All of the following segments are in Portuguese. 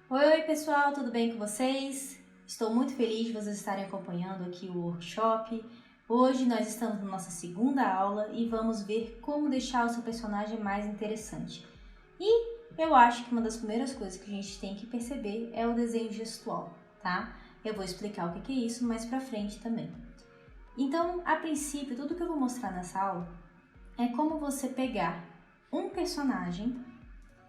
Oi pessoal, tudo bem com vocês? Estou muito feliz de vocês estarem acompanhando aqui o workshop. Hoje nós estamos na nossa segunda aula e vamos ver como deixar o seu personagem mais interessante. E eu acho que uma das primeiras coisas que a gente tem que perceber é o desenho gestual, tá? Eu vou explicar o que é isso mais pra frente também. Então, a princípio, tudo que eu vou mostrar nessa aula é como você pegar um personagem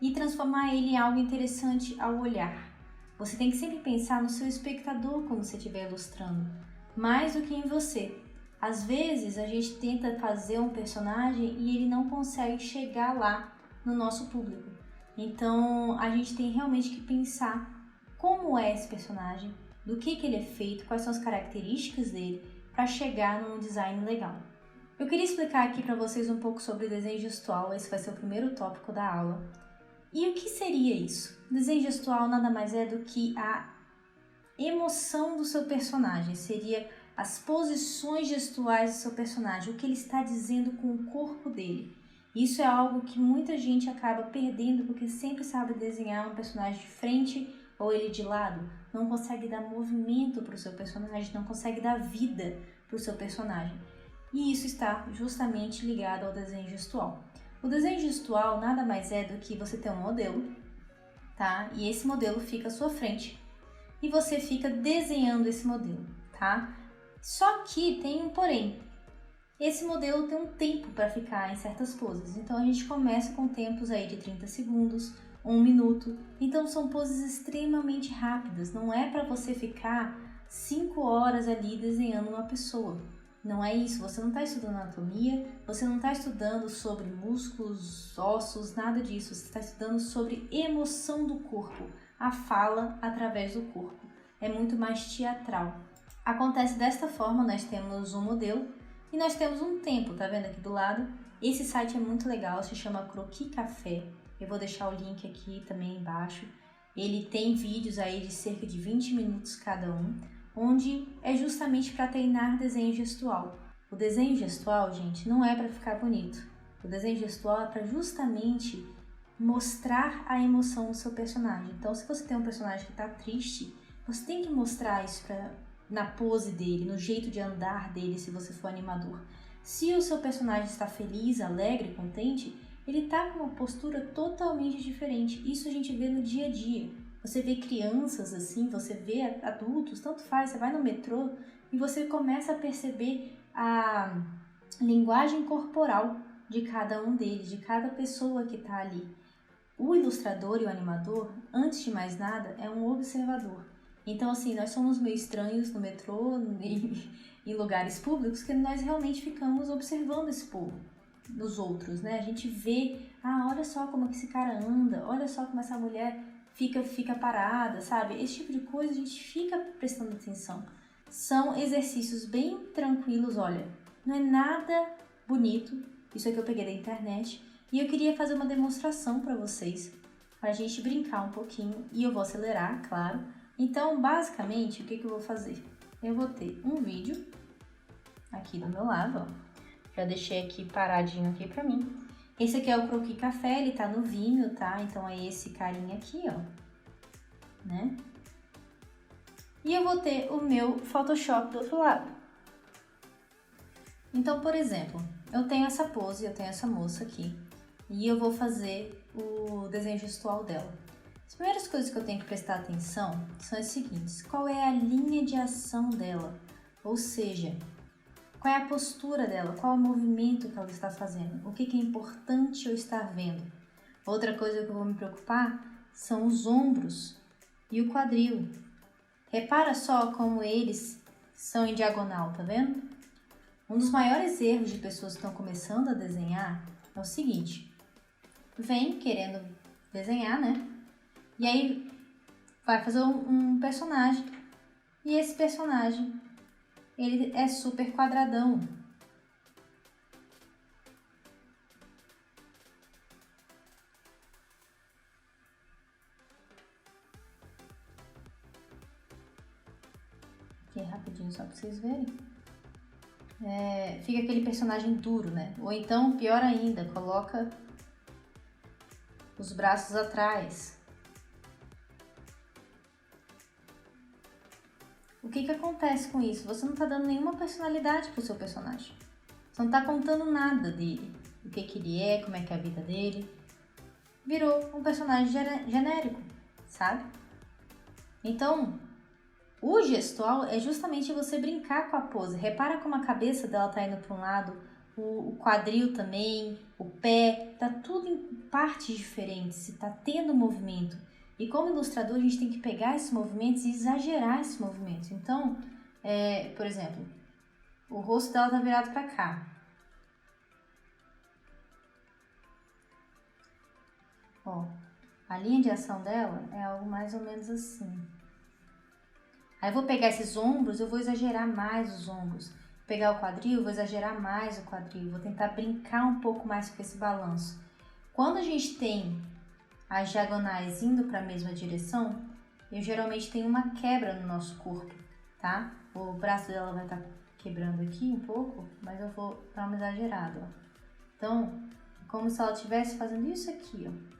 e transformar ele em algo interessante ao olhar. Você tem que sempre pensar no seu espectador quando você estiver ilustrando, mais do que em você. Às vezes a gente tenta fazer um personagem e ele não consegue chegar lá no nosso público. Então a gente tem realmente que pensar como é esse personagem, do que ele é feito, quais são as características dele para chegar num design legal. Eu queria explicar aqui para vocês um pouco sobre desenho gestual, esse vai ser o primeiro tópico da aula. E o que seria isso? O desenho gestual nada mais é do que a emoção do seu personagem, seria as posições gestuais do seu personagem, o que ele está dizendo com o corpo dele. Isso é algo que muita gente acaba perdendo porque sempre sabe desenhar um personagem de frente ou ele de lado, não consegue dar movimento para o seu personagem, não consegue dar vida para o seu personagem. E isso está justamente ligado ao desenho gestual. O desenho gestual nada mais é do que você ter um modelo, tá? E esse modelo fica à sua frente e você fica desenhando esse modelo, tá? Só que tem um porém. Esse modelo tem um tempo para ficar em certas poses. Então a gente começa com tempos aí de 30 segundos, 1 minuto. Então são poses extremamente rápidas. Não é para você ficar 5 horas ali desenhando uma pessoa. Não é isso, você não está estudando anatomia, você não está estudando sobre músculos, ossos, nada disso. Você está estudando sobre emoção do corpo, a fala através do corpo. É muito mais teatral. Acontece desta forma, nós temos um modelo e nós temos um tempo, tá vendo aqui do lado? Esse site é muito legal, se chama Croquis Café. Eu vou deixar o link aqui também embaixo. Ele tem vídeos aí de cerca de 20 minutos cada um, onde é justamente para treinar desenho gestual. O desenho gestual, gente, não é para ficar bonito. O desenho gestual é para justamente mostrar a emoção do seu personagem. Então, se você tem um personagem que está triste, você tem que mostrar isso na pose dele, no jeito de andar dele, se você for animador. Se o seu personagem está feliz, alegre, contente, ele está com uma postura totalmente diferente. Isso a gente vê no dia a dia. Você vê crianças assim, você vê adultos, tanto faz, você vai no metrô e você começa a perceber a linguagem corporal de cada um deles, de cada pessoa que está ali. O ilustrador e o animador, antes de mais nada, é um observador. Então, assim, nós somos meio estranhos no metrô, em lugares públicos, que nós realmente ficamos observando esse povo, dos outros, né? A gente vê, olha só como que esse cara anda, olha só como essa mulher fica parada, sabe? Esse tipo de coisa a gente fica prestando atenção. São exercícios bem tranquilos, olha, não é nada bonito, isso aqui eu peguei da internet, e eu queria fazer uma demonstração para vocês, para a gente brincar um pouquinho, e eu vou acelerar, claro. Então, basicamente, o que eu vou fazer? Eu vou ter um vídeo aqui do meu lado, ó. Já deixei aqui paradinho aqui pra mim. Esse aqui é o Croquis Café, ele tá no Vimeo, tá? Então é esse carinha aqui, ó, né? E eu vou ter o meu Photoshop do outro lado. Então, por exemplo, eu tenho essa pose, eu tenho essa moça aqui, e eu vou fazer o desenho gestual dela. As primeiras coisas que eu tenho que prestar atenção são as seguintes: qual é a linha de ação dela? Ou seja, qual é a postura dela? Qual é o movimento que ela está fazendo? O que é importante eu estar vendo? Outra coisa que eu vou me preocupar são os ombros e o quadril. Repara só como eles são em diagonal, tá vendo? Um dos maiores erros de pessoas que estão começando a desenhar é o seguinte: vem querendo desenhar, né? E aí vai fazer um personagem e esse personagem ele é super quadradão. aqui rapidinho só para vocês verem. Fica aquele personagem duro, né? Ou então, pior ainda, coloca os braços atrás. O que acontece com isso? Você não está dando nenhuma personalidade pro seu personagem. Você não está contando nada dele. O que ele é, como é que é a vida dele. Virou um personagem genérico, sabe? Então, o gestual é justamente você brincar com a pose. Repara como a cabeça dela tá indo para um lado, o quadril também, o pé, tá tudo em partes diferentes, tá tendo movimento. E como ilustrador, a gente tem que pegar esses movimentos e exagerar esses movimentos. Então, por exemplo, o rosto dela tá virado para cá. Ó, a linha de ação dela é algo mais ou menos assim. Aí eu vou pegar esses ombros, eu vou exagerar mais os ombros. Vou pegar o quadril, eu vou exagerar mais o quadril. Vou tentar brincar um pouco mais com esse balanço. Quando a gente tem as diagonais indo para a mesma direção, eu geralmente tenho uma quebra no nosso corpo, tá? O braço dela vai estar quebrando aqui um pouco, mas eu vou dar uma exagerada, ó. Então, como se ela estivesse fazendo isso aqui, ó.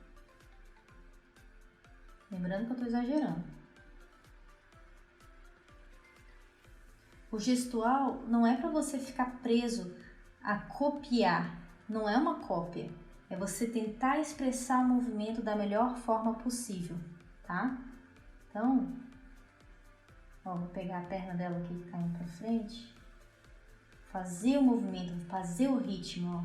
Lembrando que eu estou exagerando. O gestual não é para você ficar preso a copiar, não é uma cópia. É você tentar expressar o movimento da melhor forma possível, tá? Então, ó, vou pegar a perna dela aqui que tá indo pra frente, fazer o movimento, fazer o ritmo, ó.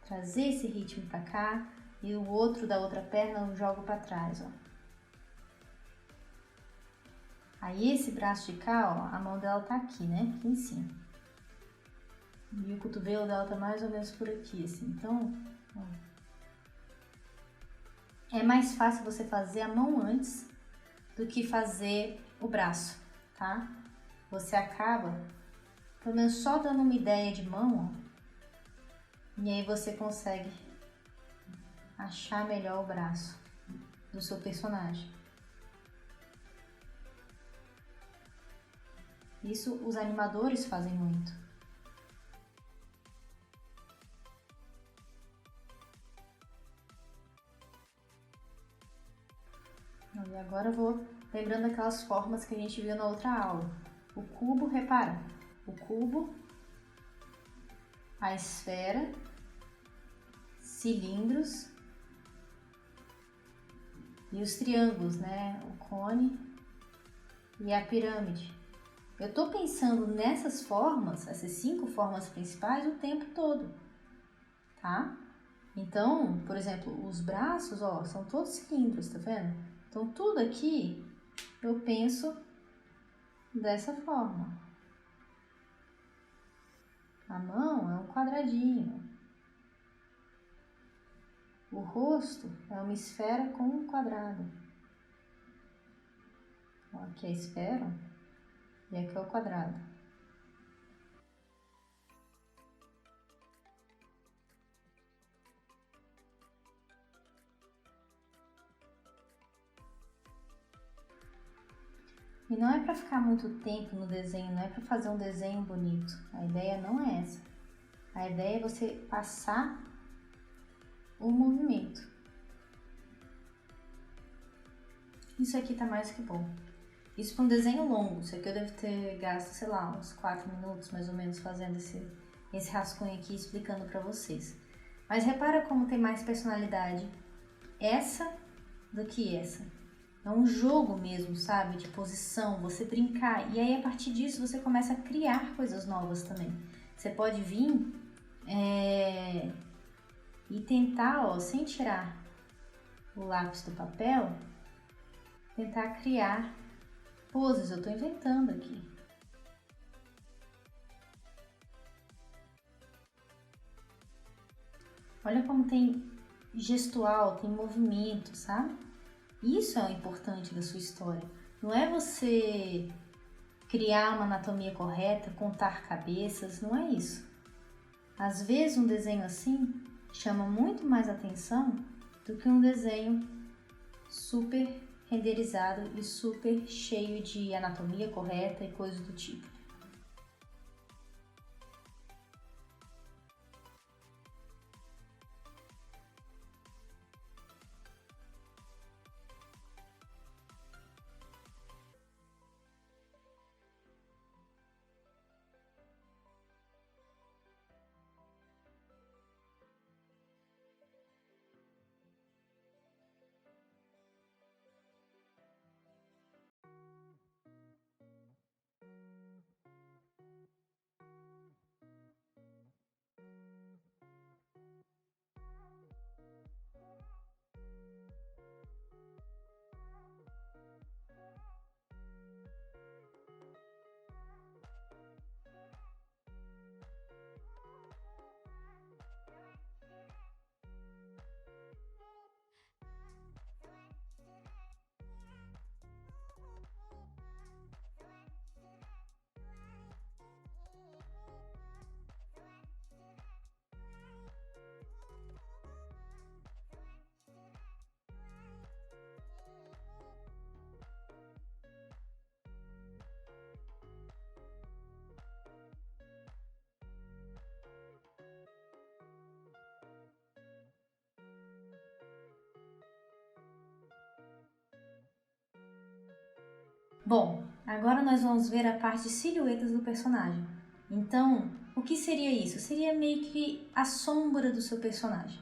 Trazer esse ritmo pra cá e o outro da outra perna eu jogo pra trás, ó. Aí esse braço de cá, ó, a mão dela tá aqui, né? Aqui em cima. E o cotovelo dela tá mais ou menos por aqui, assim. Então, ó, é mais fácil você fazer a mão antes do que fazer o braço, tá? Você acaba, pelo menos só dando uma ideia de mão, ó. E aí você consegue achar melhor o braço do seu personagem. Isso os animadores fazem muito. E agora eu vou lembrando aquelas formas que a gente viu na outra aula. O cubo, repara, o cubo, a esfera, cilindros e os triângulos, né? O cone e a pirâmide. Eu tô pensando nessas formas, essas 5 formas principais, o tempo todo, tá? Então, por exemplo, os braços, ó, são todos cilindros, tá vendo? Então, tudo aqui eu penso dessa forma. A mão é um quadradinho. O rosto é uma esfera com um quadrado. Ó, aqui é a esfera. E aqui é o quadrado. E não é para ficar muito tempo no desenho, não é para fazer um desenho bonito. A ideia não é essa. A ideia é você passar o movimento. Isso aqui tá mais que bom. Isso para um desenho longo. Isso aqui eu devo ter gasto, sei lá, uns 4 minutos mais ou menos fazendo esse rascunho aqui, explicando para vocês. Mas repara como tem mais personalidade essa do que essa. É um jogo mesmo, sabe? De posição, você brincar. E aí, a partir disso, você começa a criar coisas novas também. Você pode vir e tentar, ó, sem tirar o lápis do papel, tentar criar poses. Eu tô inventando aqui. Olha como tem gestual, tem movimento, sabe? Isso é o importante da sua história. Não é você criar uma anatomia correta, contar cabeças, não é isso. Às vezes um desenho assim chama muito mais atenção do que um desenho super renderizado e super cheio de anatomia correta e coisas do tipo. Bom, agora nós vamos ver a parte de silhuetas do personagem. Então, o que seria isso? Seria meio que a sombra do seu personagem.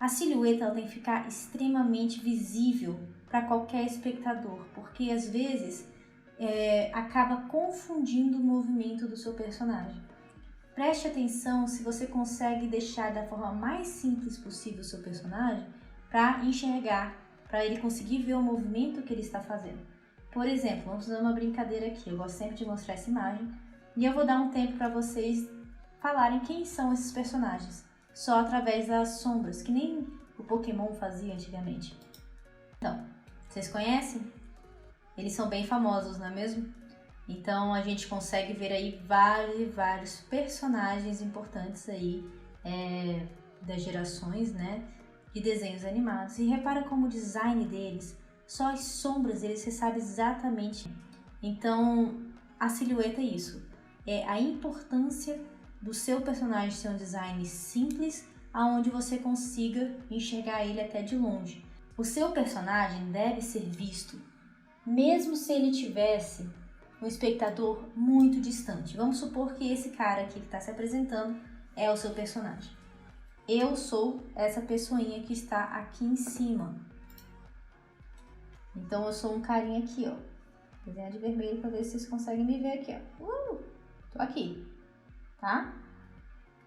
A silhueta ela tem que ficar extremamente visível para qualquer espectador, porque às vezes acaba confundindo o movimento do seu personagem. Preste atenção se você consegue deixar da forma mais simples possível o seu personagem para enxergar, para ele conseguir ver o movimento que ele está fazendo. Por exemplo, vamos fazer uma brincadeira aqui, eu gosto sempre de mostrar essa imagem e eu vou dar um tempo para vocês falarem quem são esses personagens, só através das sombras, que nem o Pokémon fazia antigamente. Então, vocês conhecem? Eles são bem famosos, não é mesmo? Então a gente consegue ver aí vários personagens importantes aí das gerações, né, de desenhos animados. E repara como o design deles, só as sombras deles você sabe exatamente. Então a silhueta é isso, é a importância do seu personagem ser um design simples, aonde você consiga enxergar ele até de longe. O seu personagem deve ser visto, mesmo se ele tivesse um espectador muito distante. Vamos supor que esse cara aqui que está se apresentando é o seu personagem. Eu sou essa pessoinha que está aqui em cima. Então eu sou um carinha aqui, ó. Vou desenhar de vermelho para ver se vocês conseguem me ver aqui, ó. Tô aqui, tá?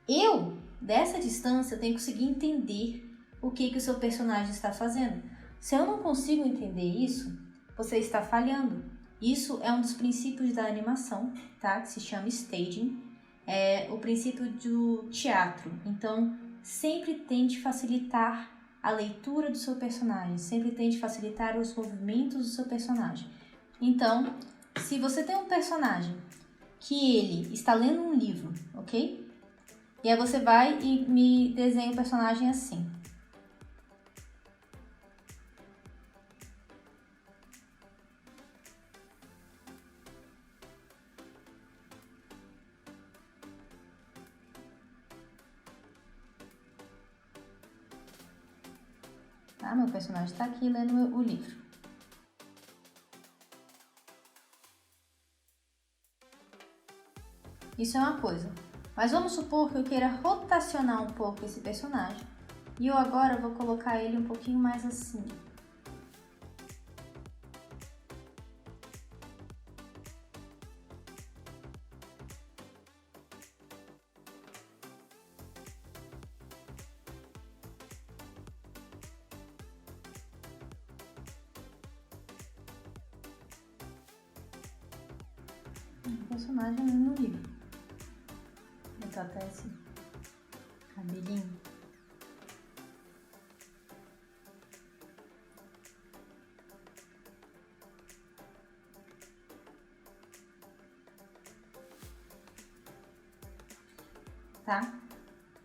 Eu, dessa distância, tenho que conseguir entender o que o seu personagem está fazendo. Se eu não consigo entender isso, você está falhando. Isso é um dos princípios da animação, tá? Que se chama staging. É o princípio do teatro. Então, sempre tente facilitar a leitura do seu personagem. Sempre tente facilitar os movimentos do seu personagem. Então, se você tem um personagem que ele está lendo um livro, ok? E aí você vai e me desenha o personagem assim. Tá? Meu personagem está aqui lendo o livro. Isso é uma coisa. Mas vamos supor que eu queira rotacionar um pouco esse personagem. E eu agora vou colocar ele um pouquinho mais assim. O personagem no livro. Vou botar até esse cabelinho. Tá?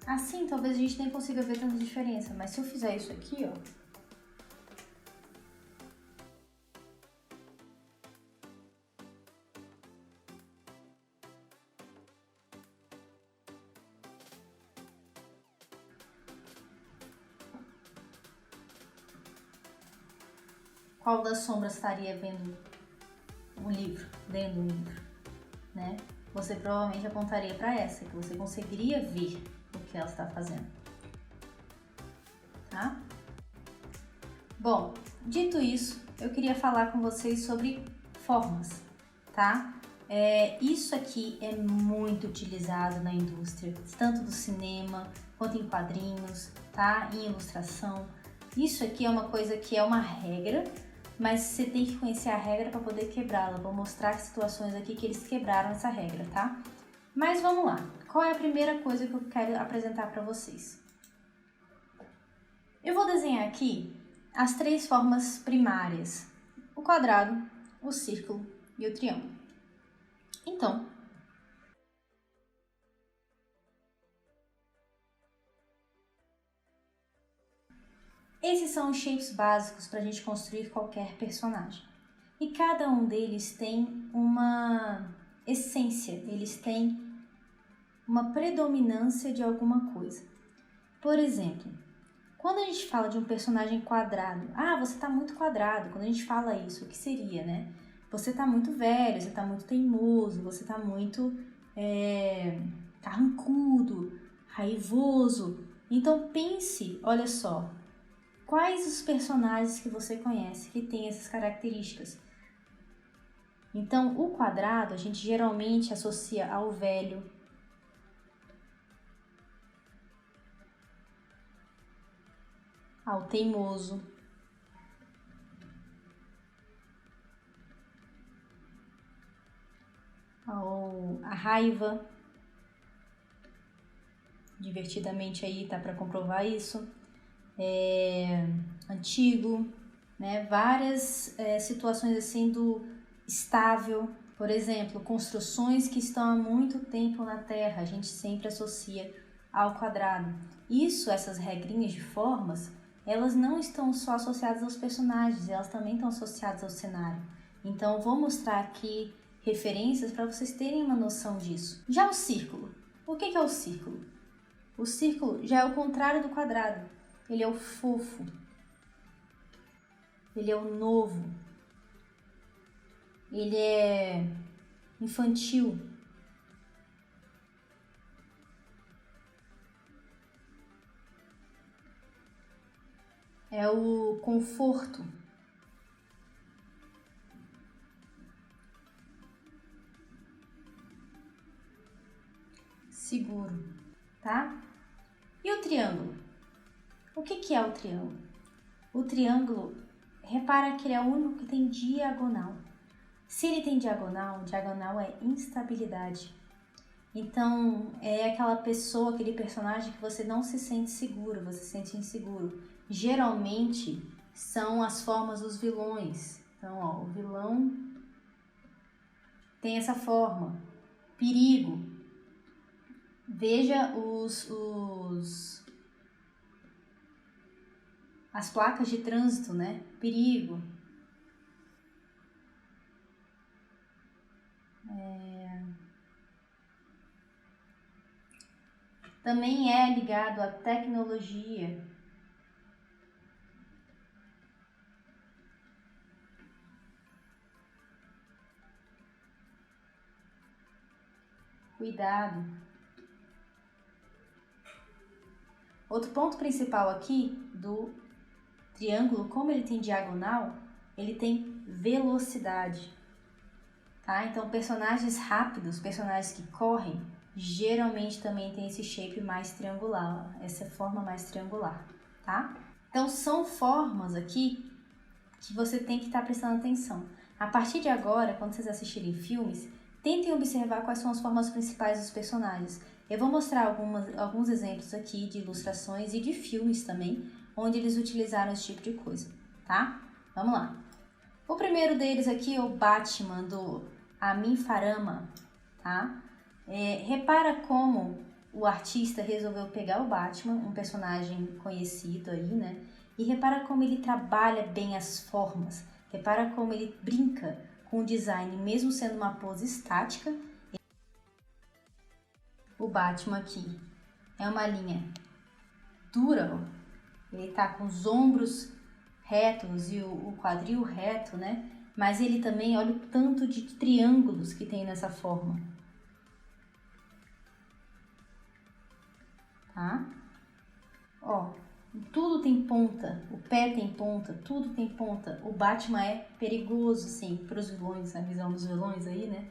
Assim, talvez a gente nem consiga ver tanta diferença, mas se eu fizer isso aqui, ó, qual das sombras estaria vendo um livro, lendo um livro, né? Você provavelmente apontaria para essa, que você conseguiria ver o que ela está fazendo, tá? Bom, dito isso, eu queria falar com vocês sobre formas, tá? Isso aqui é muito utilizado na indústria, tanto do cinema quanto em quadrinhos, tá? Em ilustração. Isso aqui é uma coisa que é uma regra, mas você tem que conhecer a regra para poder quebrá-la. Vou mostrar situações aqui que eles quebraram essa regra, tá? Mas vamos lá. Qual é a primeira coisa que eu quero apresentar para vocês? Eu vou desenhar aqui as 3 formas primárias: o quadrado, o círculo e o triângulo. Então, esses são os shapes básicos para a gente construir qualquer personagem. E cada um deles tem uma essência, eles têm uma predominância de alguma coisa. Por exemplo, quando a gente fala de um personagem quadrado, você tá muito quadrado. Quando a gente fala isso, o que seria, né? Você tá muito velho, você tá muito teimoso, você tá muito carrancudo, raivoso. Então pense, olha só, quais os personagens que você conhece que têm essas características? Então, o quadrado a gente geralmente associa ao velho, ao teimoso, a raiva. Divertidamente aí tá para comprovar isso. Antigo, né? Várias situações assim do estável. Por exemplo, construções que estão há muito tempo na Terra, a gente sempre associa ao quadrado. Essas regrinhas de formas, elas não estão só associadas aos personagens, elas também estão associadas ao cenário. Então, eu vou mostrar aqui referências para vocês terem uma noção disso. Já o círculo. O que é o círculo? O círculo já é o contrário do quadrado. Ele é o fofo. Ele é o novo. Ele é infantil. É o conforto. Seguro, tá? E o triângulo? O que é o triângulo? O triângulo, repara que ele é o único que tem diagonal. Se ele tem diagonal, diagonal é instabilidade. Então, é aquela pessoa, aquele personagem que você não se sente seguro, você se sente inseguro. Geralmente, são as formas dos vilões. Então, o vilão tem essa forma. Perigo. Veja as placas de trânsito, né? Perigo. Também é ligado à tecnologia. Cuidado. Outro ponto principal aqui do triângulo, como ele tem diagonal, ele tem velocidade, tá? Então, personagens rápidos, personagens que correm, geralmente também tem esse shape mais triangular, essa forma mais triangular, tá? Então, são formas aqui que você tem que estar prestando atenção. A partir de agora, quando vocês assistirem filmes, tentem observar quais são as formas principais dos personagens. Eu vou mostrar alguns exemplos aqui de ilustrações e de filmes também, onde eles utilizaram esse tipo de coisa, tá? Vamos lá. O primeiro deles aqui é o Batman, do Amin Farama, tá? Repara como o artista resolveu pegar o Batman, um personagem conhecido aí, né? E repara como ele trabalha bem as formas. Repara como ele brinca com o design, mesmo sendo uma pose estática. O Batman aqui é uma linha dura, ó. Ele tá com os ombros retos e o quadril reto, né? Mas ele também, olha o tanto de triângulos que tem nessa forma. Tá? Ó, tudo tem ponta, o pé tem ponta, tudo tem ponta. O Batman é perigoso, assim, para os vilões, a visão dos vilões aí, né?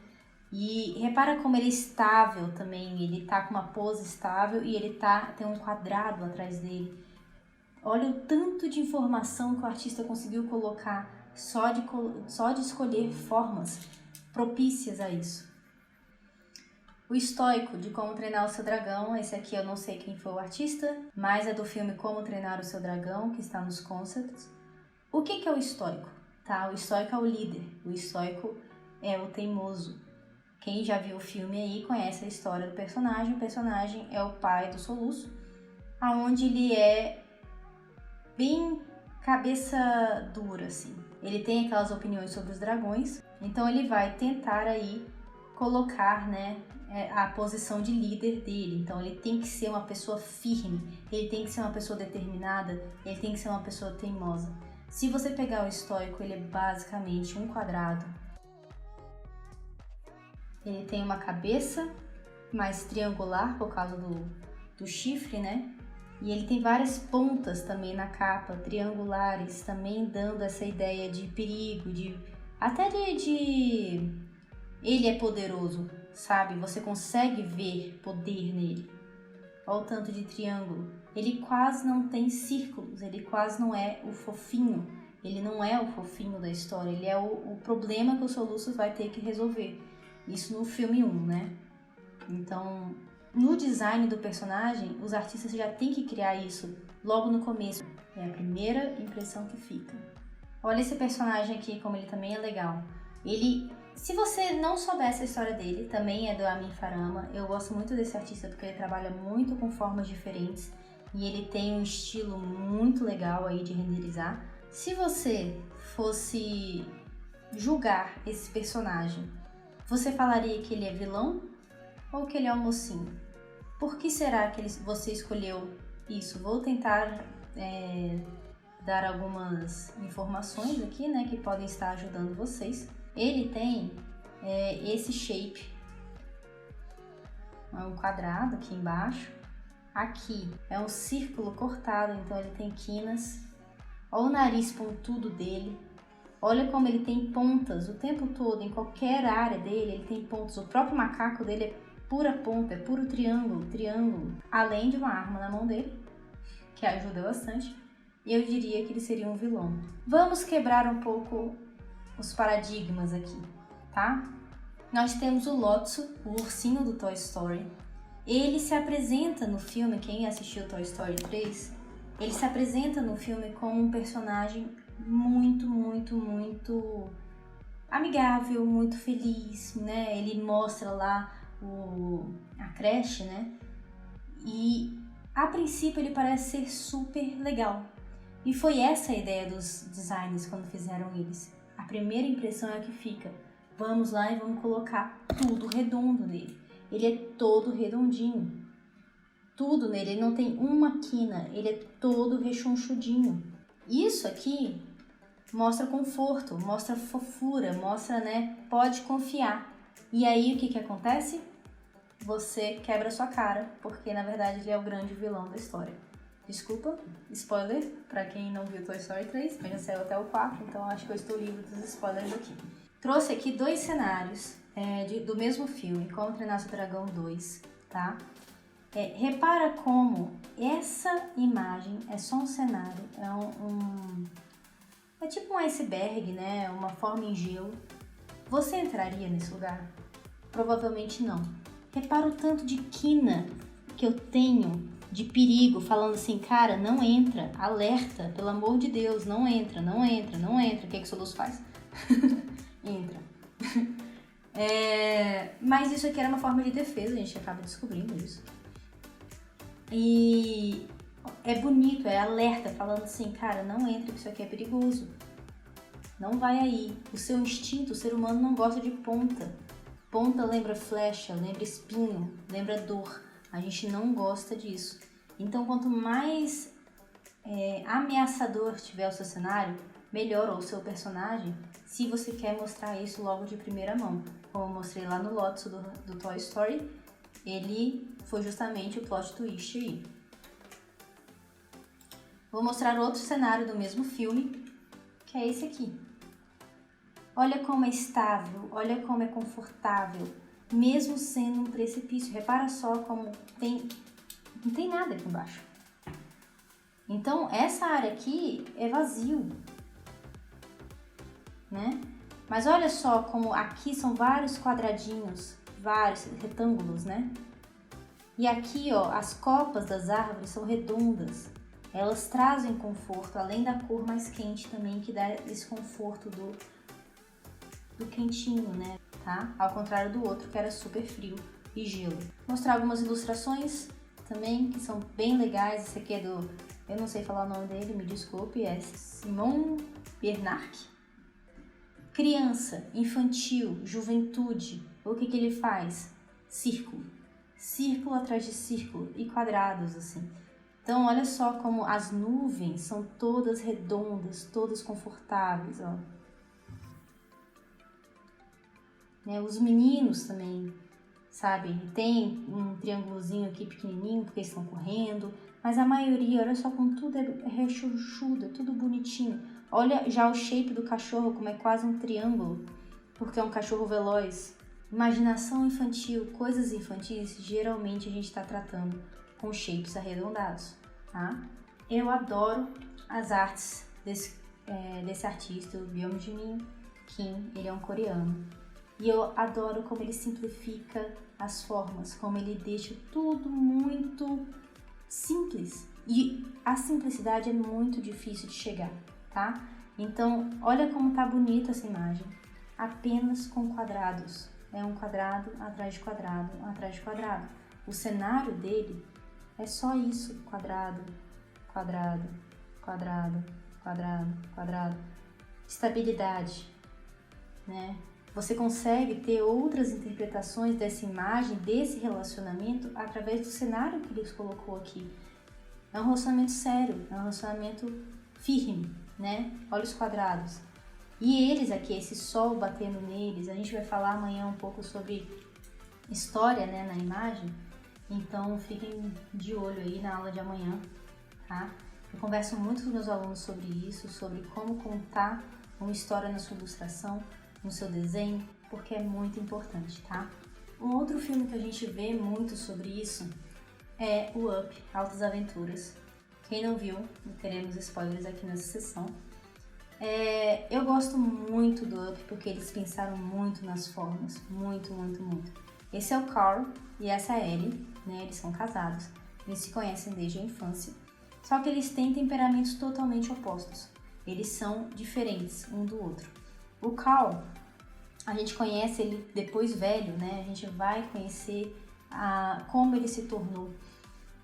E repara como ele é estável também, ele tá com uma pose estável e ele tem um quadrado atrás dele. Olha o tanto de informação que o artista conseguiu colocar só de escolher formas propícias a isso. O estoico de Como Treinar o Seu Dragão, esse aqui eu não sei quem foi o artista, mas é do filme Como Treinar o Seu Dragão, que está nos concepts. O que é o estoico? Tá? O estoico é o líder, o estoico é o teimoso. Quem já viu o filme aí conhece a história do personagem. O personagem é o pai do Soluço, aonde ele é bem cabeça dura, assim. Ele tem aquelas opiniões sobre os dragões, então ele vai tentar aí colocar, né, a posição de líder dele. Então ele tem que ser uma pessoa firme, ele tem que ser uma pessoa determinada, ele tem que ser uma pessoa teimosa. Se você pegar o estoico, ele é basicamente um quadrado. Ele tem uma cabeça mais triangular por causa do chifre, né? E ele tem várias pontas também na capa, triangulares, também dando essa ideia de perigo, até de ele é poderoso, sabe? Você consegue ver poder nele. Olha o tanto de triângulo. Ele quase não tem círculos, ele quase não é o fofinho. Ele não é o fofinho da história, ele é o problema que o Soluço vai ter que resolver. Isso no filme 1, né? Então, no design do personagem, os artistas já têm que criar isso logo no começo. É a primeira impressão que fica. Olha esse personagem aqui, como ele também é legal. Se você não soubesse a história dele, também é do Amin Farama. Eu gosto muito desse artista porque ele trabalha muito com formas diferentes e ele tem um estilo muito legal aí de renderizar. Se você fosse julgar esse personagem, você falaria que ele é vilão ou que ele é um mocinho? Por que será que você escolheu isso? Vou tentar dar algumas informações aqui, né, que podem estar ajudando vocês. Ele tem esse shape, é um quadrado aqui embaixo. Aqui é um círculo cortado, então ele tem quinas. Olha o nariz pontudo dele. Olha como ele tem pontas o tempo todo, em qualquer área dele ele tem pontas. O próprio macaco dele é pura ponta, é puro triângulo. Além de uma arma na mão dele, que ajuda bastante. Eu diria que ele seria um vilão. Vamos quebrar um pouco os paradigmas aqui, tá? Nós temos o Lotso, o ursinho do Toy Story. Ele se apresenta no filme, quem assistiu Toy Story 3, ele se apresenta no filme como um personagem muito amigável, muito feliz, né? Ele mostra lá a creche, né? E a princípio ele parece ser super legal. E foi essa a ideia dos designers quando fizeram eles. A primeira impressão é a que fica. Vamos lá e vamos colocar tudo redondo nele. Ele é todo redondinho. Tudo nele, ele não tem uma quina, ele é todo rechonchudinho. Isso aqui mostra conforto, mostra fofura, mostra, né, pode confiar. E aí o que acontece? Você quebra sua cara, porque na verdade ele é o grande vilão da história. Desculpa, spoiler, pra quem não viu Toy Story 3, mas já saiu até o 4, então acho que eu estou livre dos spoilers aqui. Trouxe aqui 2 cenários do mesmo filme, Como Treinar Seu Dragão 2, tá? Repara como essa imagem é só um cenário, é tipo um iceberg, né? Uma forma em gelo. Você entraria nesse lugar? Provavelmente não. Repara o tanto de quina que eu tenho de perigo, falando assim, cara, não entra, alerta, pelo amor de Deus, não entra. O que o Soluço faz? Entra. Mas isso aqui era uma forma de defesa, a gente acaba descobrindo isso. E é bonito, é alerta, falando assim, cara, não entra, que isso aqui é perigoso. Não vai aí. O seu instinto, o ser humano não gosta de ponta. Ponta lembra flecha, lembra espinho, lembra dor. A gente não gosta disso. Então, quanto mais ameaçador tiver o seu cenário, melhor o seu personagem, se você quer mostrar isso logo de primeira mão. Como eu mostrei lá no Lotso do Toy Story, ele foi justamente o plot twist aí. Vou mostrar outro cenário do mesmo filme, que é esse aqui. Olha como é estável, olha como é confortável, mesmo sendo um precipício. Repara só como não tem nada aqui embaixo. Então, essa área aqui é vazio, né? Mas olha só como aqui são vários quadradinhos, vários retângulos, né? E aqui, ó, as copas das árvores são redondas. Elas trazem conforto, além da cor mais quente também, que dá esse conforto do quentinho, né? Tá? Ao contrário do outro, que era super frio e gelo. Vou mostrar algumas ilustrações também, que são bem legais. Esse aqui é do... eu não sei falar o nome dele, me desculpe, é Simon Bernard. Criança, infantil, juventude. O que ele faz? Círculo. Círculo atrás de círculo e quadrados, assim. Então, olha só como as nuvens são todas redondas, todas confortáveis, ó. Né? Os meninos também, sabe? Tem um triângulozinho aqui pequenininho, porque eles estão correndo. Mas a maioria, olha só como tudo é rechonchudo, é tudo bonitinho. Olha já o shape do cachorro, como é quase um triângulo, porque é um cachorro veloz. Imaginação infantil, coisas infantis, geralmente a gente está tratando com shapes arredondados, tá? Eu adoro as artes desse artista, o Byung-Min Kim, ele é um coreano. E eu adoro como ele simplifica as formas, como ele deixa tudo muito simples. E a simplicidade é muito difícil de chegar, tá? Então, olha como tá bonita essa imagem. Apenas com quadrados. É um quadrado atrás de quadrado, atrás de quadrado. O cenário dele é só isso. Quadrado, quadrado, quadrado, quadrado, quadrado. Estabilidade, né? Você consegue ter outras interpretações dessa imagem, desse relacionamento, através do cenário que eles colocou aqui. É um relacionamento sério, é um relacionamento firme, né? Olha os quadrados. E eles aqui, esse sol batendo neles, a gente vai falar amanhã um pouco sobre história, né, na imagem. Então, fiquem de olho aí na aula de amanhã, tá? Eu converso muito com meus alunos sobre isso, sobre como contar uma história na sua ilustração, no seu desenho, porque é muito importante, tá? Um outro filme que a gente vê muito sobre isso é o Up, Altas Aventuras. Quem não viu, teremos spoilers aqui nessa sessão. Eu gosto muito do Up porque eles pensaram muito nas formas, muito, muito, muito. Esse é o Carl e essa é a Ellie, né? Eles são casados, eles se conhecem desde a infância, só que eles têm temperamentos totalmente opostos. Eles são diferentes um do outro. O Carl, a gente conhece ele depois velho, né? A gente vai conhecer como ele se tornou.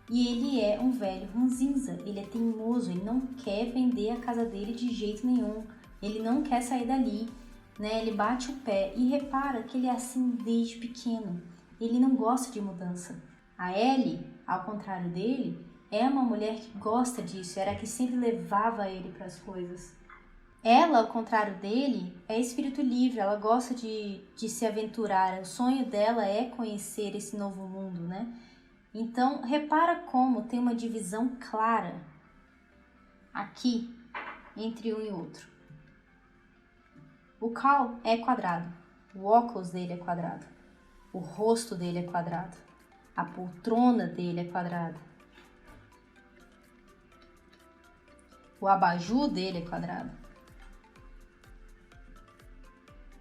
E ele é um velho ranzinza, ele é teimoso, ele não quer vender a casa dele de jeito nenhum. Ele não quer sair dali, né? Ele bate o pé e repara que ele é assim desde pequeno. Ele não gosta de mudança. A Ellie, ao contrário dele, é uma mulher que gosta disso, era a que sempre levava ele para as coisas. Ela, ao contrário dele, é espírito livre, ela gosta de se aventurar. O sonho dela é conhecer esse novo mundo, né? Então, repara como tem uma divisão clara aqui entre um e outro. O Carl é quadrado, o óculos dele é quadrado, o rosto dele é quadrado, a poltrona dele é quadrada, o abajur dele é quadrado.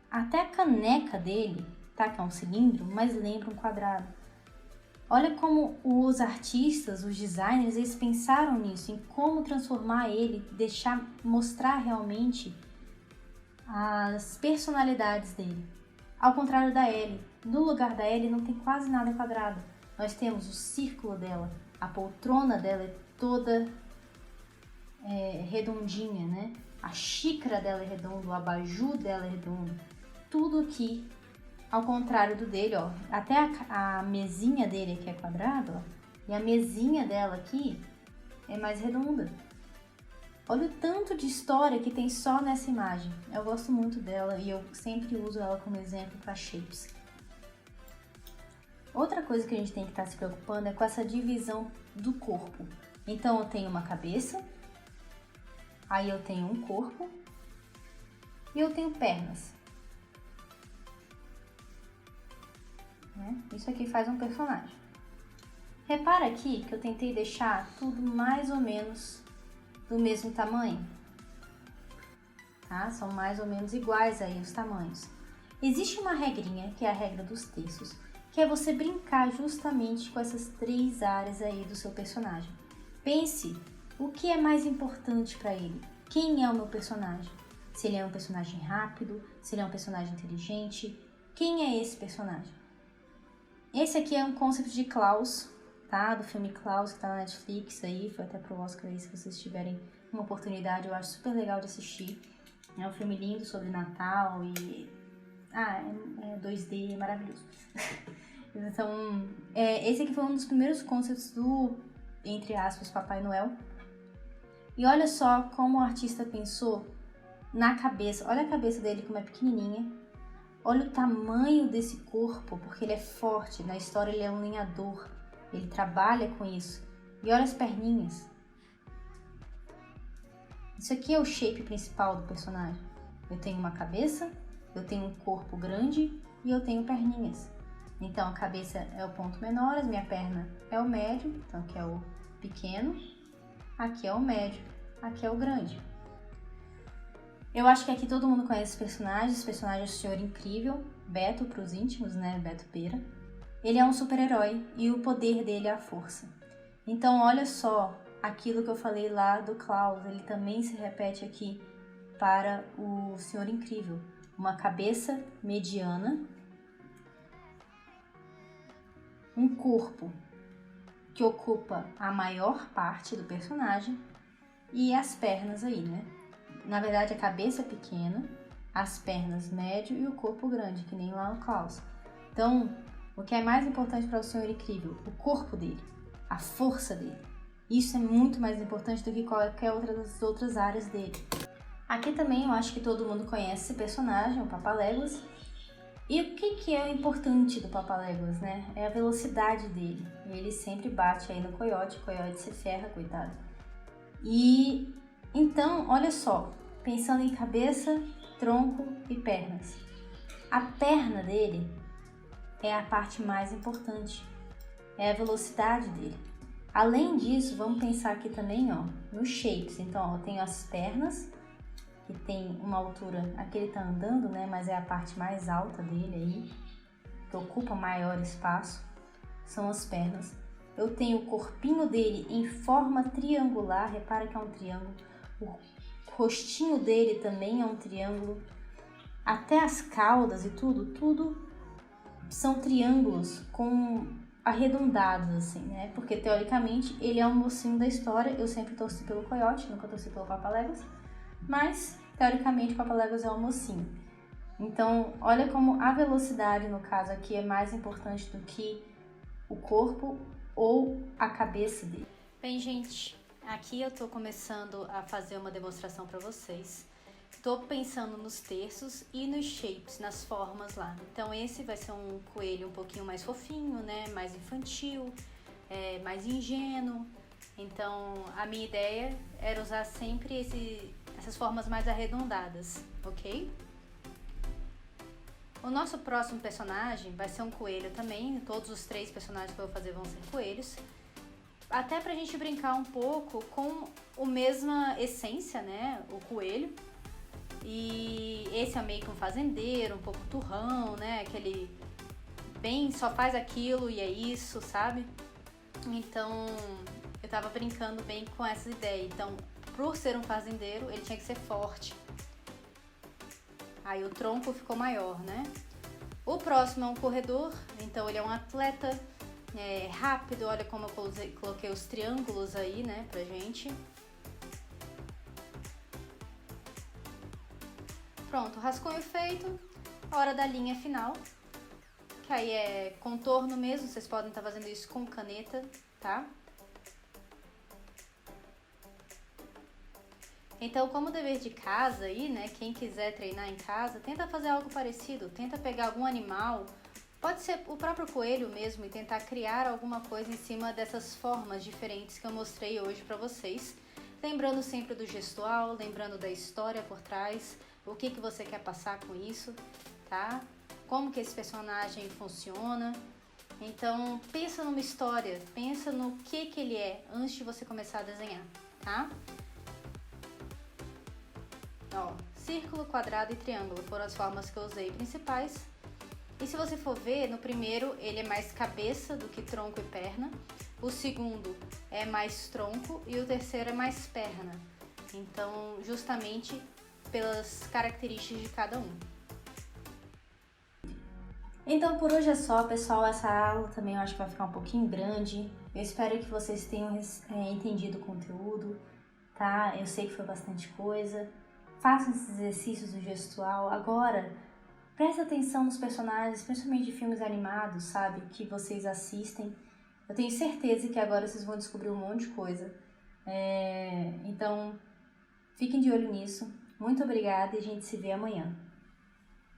Até a caneca dele, tá, que é um cilindro, mas lembra um quadrado. Olha como os artistas, os designers, eles pensaram nisso, em como transformar ele, mostrar realmente as personalidades dele. Ao contrário da Ellie, no lugar da Ellie não tem quase nada quadrado. Nós temos o círculo dela, a poltrona dela é toda redondinha, né? A xícara dela é redonda, o abajur dela é redondo. Tudo aqui, ao contrário do dele, ó. Até a mesinha dele aqui é quadrada, ó. E a mesinha dela aqui é mais redonda. Olha o tanto de história que tem só nessa imagem. Eu gosto muito dela e eu sempre uso ela como exemplo para shapes. Outra coisa que a gente tem que estar se preocupando é com essa divisão do corpo. Então eu tenho uma cabeça, aí eu tenho um corpo e eu tenho pernas. Isso aqui faz um personagem. Repara aqui que eu tentei deixar tudo mais ou menos do mesmo tamanho, tá? São mais ou menos iguais aí os tamanhos. Existe uma regrinha, que é a regra dos terços, que é você brincar justamente com essas 3 áreas aí do seu personagem. Pense, o que é mais importante para ele? Quem é o meu personagem? Se ele é um personagem rápido, se ele é um personagem inteligente, quem é esse personagem? Esse aqui é um concept de Klaus, tá? Do filme Klaus, que tá na Netflix aí, foi até pro Oscar aí, se vocês tiverem uma oportunidade, eu acho super legal de assistir. É um filme lindo sobre Natal e... é 2D, é maravilhoso. Então, esse aqui foi um dos primeiros concepts do, entre aspas, Papai Noel. E olha só como o artista pensou na cabeça. Olha a cabeça dele como é pequenininha. Olha o tamanho desse corpo, porque ele é forte. Na história ele é um lenhador. Ele trabalha com isso. E olha as perninhas. Isso aqui é o shape principal do personagem. Eu tenho uma cabeça, eu tenho um corpo grande e eu tenho perninhas. Então a cabeça é o ponto menor, a minha perna é o médio, então aqui é o pequeno, aqui é o médio, aqui é o grande. Eu acho que aqui todo mundo conhece os personagens. Esse personagem é o Senhor Incrível, Beto para os íntimos, né? Beto Pera. Ele é um super-herói e o poder dele é a força. Então olha só aquilo que eu falei lá do Klaus, ele também se repete aqui para o Senhor Incrível. Uma cabeça mediana, um corpo que ocupa a maior parte do personagem e as pernas aí, né? Na verdade, a cabeça é pequena, as pernas médio e o corpo grande, que nem lá no Klaus. Então, o que é mais importante para o Senhor Incrível? O corpo dele, a força dele. Isso é muito mais importante do que qualquer outra das outras áreas dele. Aqui também eu acho que todo mundo conhece esse personagem, o Papaléguas. E o que é o importante do Papaléguas, né? É a velocidade dele. Ele sempre bate aí no coiote, o coiote se ferra, coitado. E então, olha só, pensando em cabeça, tronco e pernas. A perna dele é a parte mais importante, é a velocidade dele. Além disso, vamos pensar aqui também, ó, nos shapes. Então, ó, eu tenho as pernas, que tem uma altura, aqui ele tá andando, né, mas é a parte mais alta dele aí, que ocupa maior espaço, são as pernas. Eu tenho o corpinho dele em forma triangular, repara que é um triângulo. O rostinho dele também é um triângulo. Até as caudas e tudo são triângulos com arredondados, assim, né? Porque, teoricamente, ele é um mocinho da história. Eu sempre torci pelo coiote, nunca torci pelo Papaléguas. Mas, teoricamente, o Papaléguas é um mocinho. Então, olha como a velocidade, no caso aqui, é mais importante do que o corpo ou a cabeça dele. Bem, gente, aqui eu tô começando a fazer uma demonstração para vocês. Tô pensando nos terços e nos shapes, nas formas lá. Então esse vai ser um coelho um pouquinho mais fofinho, né? Mais infantil, mais ingênuo. Então a minha ideia era usar sempre essas formas mais arredondadas, ok? O nosso próximo personagem vai ser um coelho também. Todos os 3 personagens que eu vou fazer vão ser coelhos. Até pra gente brincar um pouco com a mesma essência, né? O coelho. E esse é meio que um fazendeiro, um pouco turrão, né? Aquele bem só faz aquilo e é isso, sabe? Então eu tava brincando bem com essa ideia. Então, por ser um fazendeiro, ele tinha que ser forte. Aí o tronco ficou maior, né? O próximo é um corredor, então ele é um atleta rápido. Olha como eu coloquei os triângulos aí, né, pra gente. Pronto, rascunho feito. Hora da linha final, que aí é contorno mesmo. Vocês podem estar fazendo isso com caneta, tá? Então, como dever de casa aí, né, quem quiser treinar em casa, tenta fazer algo parecido, tenta pegar algum animal, pode ser o próprio coelho mesmo, e tentar criar alguma coisa em cima dessas formas diferentes que eu mostrei hoje para vocês. Lembrando sempre do gestual, lembrando da história por trás, o que você quer passar com isso, tá? Como que esse personagem funciona. Então, pensa numa história, pensa no que ele é antes de você começar a desenhar, tá? Ó, círculo, quadrado e triângulo foram as formas que eu usei principais. E se você for ver, no primeiro ele é mais cabeça do que tronco e perna, o segundo é mais tronco e o terceiro é mais perna. Então, justamente pelas características de cada um. Então, por hoje é só, pessoal. Essa aula também eu acho que vai ficar um pouquinho grande. Eu espero que vocês tenham entendido o conteúdo, tá? Eu sei que foi bastante coisa. Façam esses exercícios do gestual. Agora, presta atenção nos personagens, principalmente de filmes animados, sabe? Que vocês assistem. Eu tenho certeza que agora vocês vão descobrir um monte de coisa. Então, fiquem de olho nisso. Muito obrigada e a gente se vê amanhã.